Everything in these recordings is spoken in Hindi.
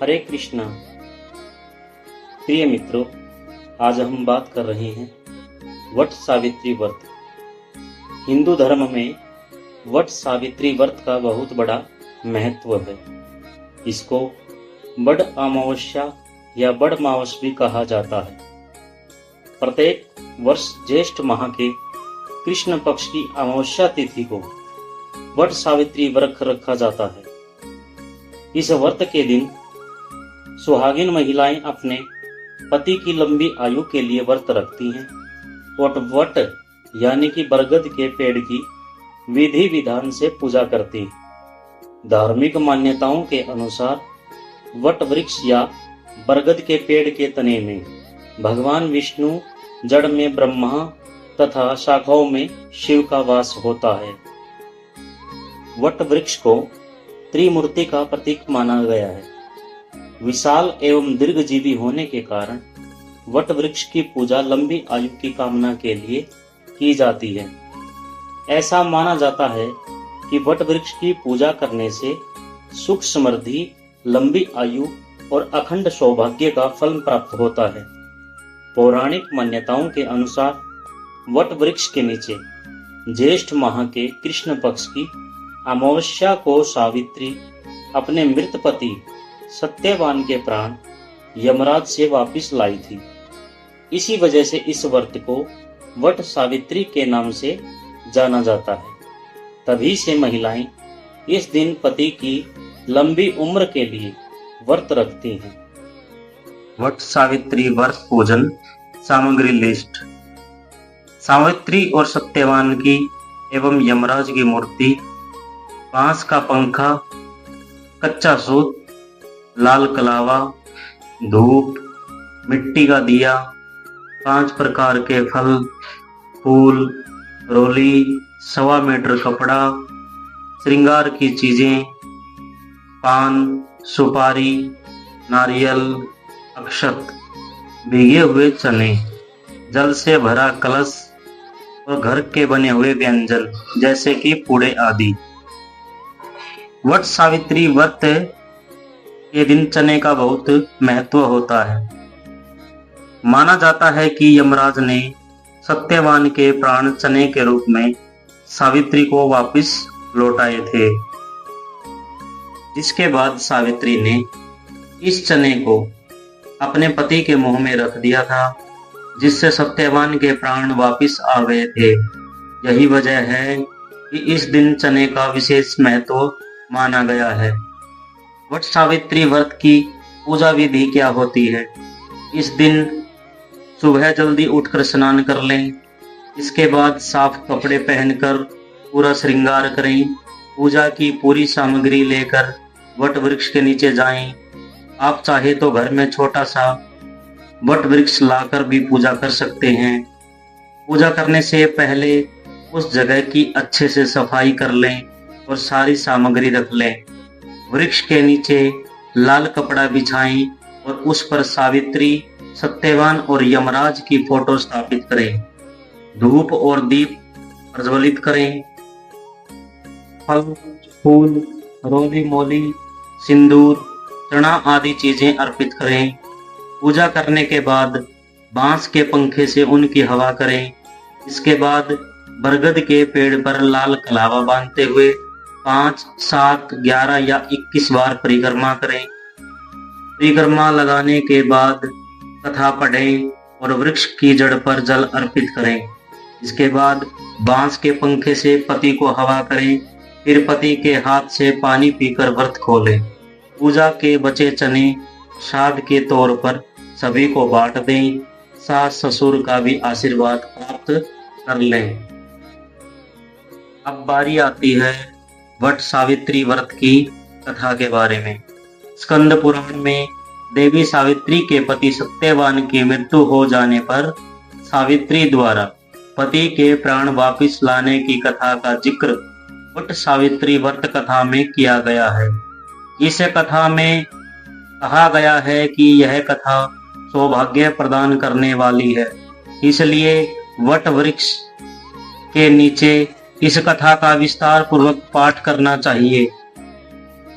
हरे कृष्णा। प्रिय मित्रों, आज हम बात कर रहे हैं वट सावित्री व्रत। हिंदू धर्म में वट सावित्री व्रत का बहुत बड़ा महत्व है। इसको बड़ अमावस्या या बड़ मावस भी कहा जाता है। प्रत्येक वर्ष ज्येष्ठ माह के कृष्ण पक्ष की अमावस्या तिथि को वट सावित्री व्रत रखा जाता है। इस व्रत के दिन सुहागिन महिलाएं अपने पति की लंबी आयु के लिए व्रत रखती हैं और वट यानी कि बरगद के पेड़ की विधि विधान से पूजा करती हैं। धार्मिक मान्यताओं के अनुसार वट वृक्ष या बरगद के पेड़ के तने में भगवान विष्णु, जड़ में ब्रह्मा तथा शाखाओं में शिव का वास होता है। वट वृक्ष को त्रिमूर्ति का प्रतीक माना गया है। विशाल एवं दीर्घजीवी होने के कारण वट वृक्ष की पूजा लंबी आयु की कामना के लिए की जाती है। ऐसा माना जाता है कि वट वृक्ष की पूजा करने से सुख समृद्धि, लंबी आयु और अखंड सौभाग्य का फल प्राप्त होता है। पौराणिक मान्यताओं के अनुसार वट वृक्ष के नीचे ज्येष्ठ माह के कृष्ण पक्ष की अमावस्या को सावित्री अपने मृत पति सत्यवान के प्राण यमराज से वापस लाई थी। इसी वजह से इस व्रत को वट सावित्री के नाम से जाना जाता है। तभी से महिलाएं इस दिन पति की लंबी उम्र के लिए व्रत रखती हैं। वट सावित्री व्रत पूजन सामग्री लिस्ट। सावित्री और सत्यवान की एवं यमराज की मूर्ति, बांस का पंखा, कच्चा सूत, लाल कलावा, धूप, मिट्टी का दिया, 5 प्रकार के फल, फूल, रोली, 1.25 मीटर कपड़ा, श्रृंगार की चीजें, पान, सुपारी, नारियल, अक्षत, भीगे हुए चने, जल से भरा कलश और घर के बने हुए व्यंजन जैसे कि पूड़े आदि। वट सावित्री व्रत के दिन चने का बहुत महत्व होता है। माना जाता है कि यमराज ने सत्यवान के प्राण चने के रूप में सावित्री को वापस लौटाए थे, जिसके बाद सावित्री ने इस चने को अपने पति के मुंह में रख दिया था, जिससे सत्यवान के प्राण वापस आ गए थे। यही वजह है कि इस दिन चने का विशेष महत्व माना गया है। वट सावित्री व्रत की पूजा विधि क्या होती है? इस दिन सुबह जल्दी उठकर स्नान कर लें। इसके बाद साफ कपड़े पहनकर पूरा श्रृंगार करें। पूजा की पूरी सामग्री लेकर वट वृक्ष के नीचे जाएं। आप चाहे तो घर में छोटा सा वट वृक्ष लाकर भी पूजा कर सकते हैं। पूजा करने से पहले उस जगह की अच्छे से सफाई कर लें और सारी सामग्री रख लें। वृक्ष के नीचे लाल कपड़ा बिछाएं और उस पर सावित्री, सत्यवान और यमराज की फोटो स्थापित करें। धूप और दीप प्रज्वलित करें। फल, फूल, रोली मोली, सिंदूर, चना आदि चीजें अर्पित करें। पूजा करने के बाद बांस के पंखे से उनकी हवा करें। इसके बाद बरगद के पेड़ पर लाल कलावा बांधते हुए 5, 7, 11 या 21 बार परिक्रमा करें। परिक्रमा लगाने के बाद कथा पढ़ें और वृक्ष की जड़ पर जल अर्पित करें। इसके बाद बांस के पंखे से पति को हवा करें। फिर पति के हाथ से पानी पीकर व्रत खोलें। पूजा के बचे चने प्रसाद के तौर पर सभी को बांट दें। सास ससुर का भी आशीर्वाद प्राप्त कर लें। अब बारी आती है वट सावित्री व्रत की कथा के बारे में। स्कंद पुराण में देवी सावित्री के पति सत्यवान की मृत्यु हो जाने पर सावित्री द्वारा पति के प्राण वापस लाने की कथा का जिक्र वट सावित्री व्रत कथा में किया गया है। इस कथा में कहा गया है कि यह कथा सौभाग्य प्रदान करने वाली है, इसलिए वट वृक्ष के नीचे इस कथा का विस्तार पूर्वक पाठ करना चाहिए।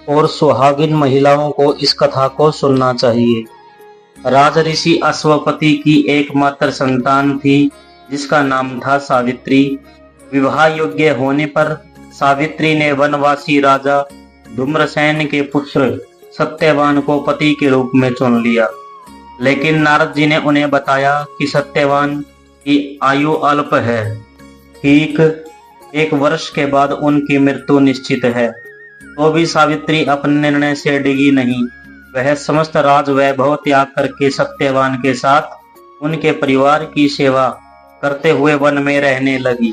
और सुहागिन महिलाओं को इस कथा को सुनना चाहिए। राजऋषि अश्वपति की एकमात्र संतान थी जिसका नाम था सावित्री। विवाह योग्य होने पर सावित्री ने वनवासी राजा धूम्रसेन के पुत्र सत्यवान को पति के रूप में चुन लिया। लेकिन नारद जी ने उन्हें बताया कि सत्यवान की आयु अल्प है, ठीक 1 वर्ष के बाद उनकी मृत्यु निश्चित है। तो भी सावित्री अपने निर्णय से डिगी नहीं। वह समस्त राज वैभव त्याग करके सत्यवान के साथ उनके परिवार की सेवा करते हुए वन में रहने लगी।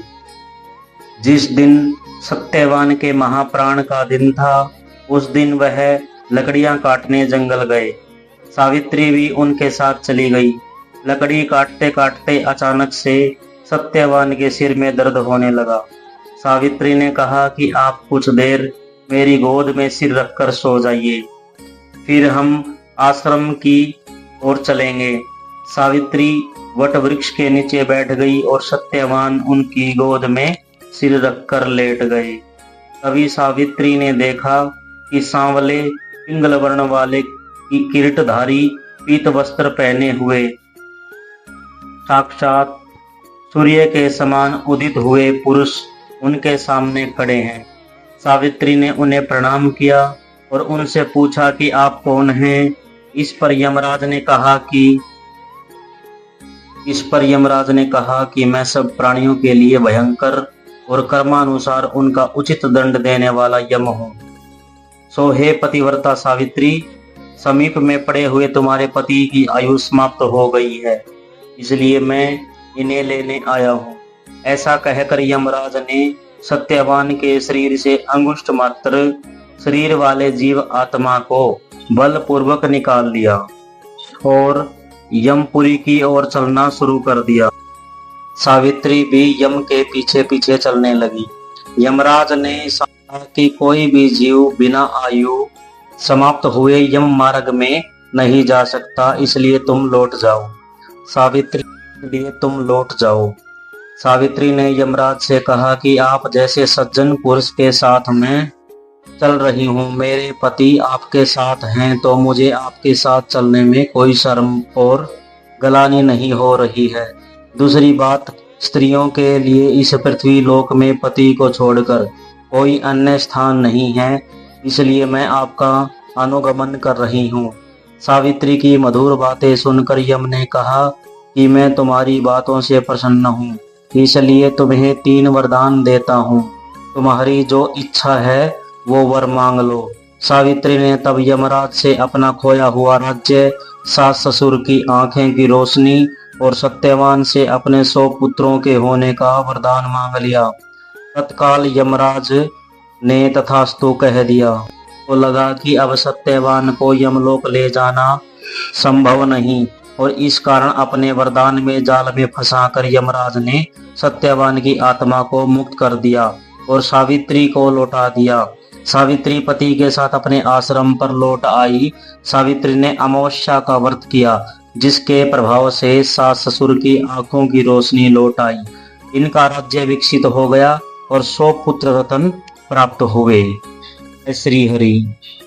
जिस दिन सत्यवान के महाप्राण का दिन था, उस दिन वह लकड़ियां काटने जंगल गए। सावित्री भी उनके साथ चली गई। लकड़ी काटते काटते अचानक से सत्यवान के सिर में दर्द होने लगा। सावित्री ने कहा कि आप कुछ देर मेरी गोद में सिर रखकर सो जाइए, फिर हम आश्रम की ओर चलेंगे। सावित्री वट वृक्ष के नीचे बैठ गई और सत्यवान उनकी गोद में सिर रखकर लेट गए। तभी सावित्री ने देखा कि सांवले पिंगल वर्ण वाले की किरीटधारी पीत वस्त्र पहने हुए साक्षात सूर्य के समान उदित हुए पुरुष उनके सामने खड़े हैं। सावित्री ने उन्हें प्रणाम किया और उनसे पूछा कि आप कौन हैं। इस पर यमराज ने कहा कि मैं सब प्राणियों के लिए भयंकर और कर्मानुसार उनका उचित दंड देने वाला यम हूँ। सो हे पतिव्रता सावित्री, समीप में पड़े हुए तुम्हारे पति की आयु समाप्त हो गई है, इसलिए मैं इन्हें लेने आया हूँ। ऐसा कहकर यमराज ने सत्यवान के शरीर से अंगुष्ठ मात्र शरीर वाले जीव आत्मा को बलपूर्वक निकाल लिया और यमपुरी की ओर चलना शुरू कर दिया। सावित्री भी यम के पीछे पीछे चलने लगी। यमराज ने कहा कि कोई भी जीव बिना आयु समाप्त हुए यम मार्ग में नहीं जा सकता, इसलिए तुम लौट जाओ। सावित्री ने यमराज से कहा कि आप जैसे सज्जन पुरुष के साथ मैं चल रही हूँ, मेरे पति आपके साथ हैं, तो मुझे आपके साथ चलने में कोई शर्म और गलानी नहीं हो रही है। दूसरी बात, स्त्रियों के लिए इस पृथ्वी लोक में पति को छोड़कर कोई अन्य स्थान नहीं है, इसलिए मैं आपका अनुगमन कर रही हूँ। सावित्री की मधुर बातें सुनकर यम ने कहा कि मैं तुम्हारी बातों से प्रसन्न हूँ, इसलिए तुम्हें 3 वरदान देता हूँ। तुम्हारी जो इच्छा है वो वर मांग लो। सावित्री ने तब यमराज से अपना खोया हुआ राज्य, सास ससुर की आंखें की रोशनी और सत्यवान से अपने 100 पुत्रों के होने का वरदान मांग लिया। तत्काल यमराज ने तथास्तु कह दिया। तो लगा कि अब सत्यवान को यमलोक ले जाना संभव नहीं, और इस कारण अपने वरदान में जाल में फंसाकर यमराज ने सत्यवान की आत्मा को मुक्त कर दिया और सावित्री को लौटा दिया। सावित्री पति के साथ अपने आश्रम पर लौट आई। सावित्री ने अमावस्या का व्रत किया, जिसके प्रभाव से सास ससुर की आंखों की रोशनी लौट आई। इनका राज्य विकसित हो गया और 100 पुत्र रत्न प्राप्त हुए। श्री हरि।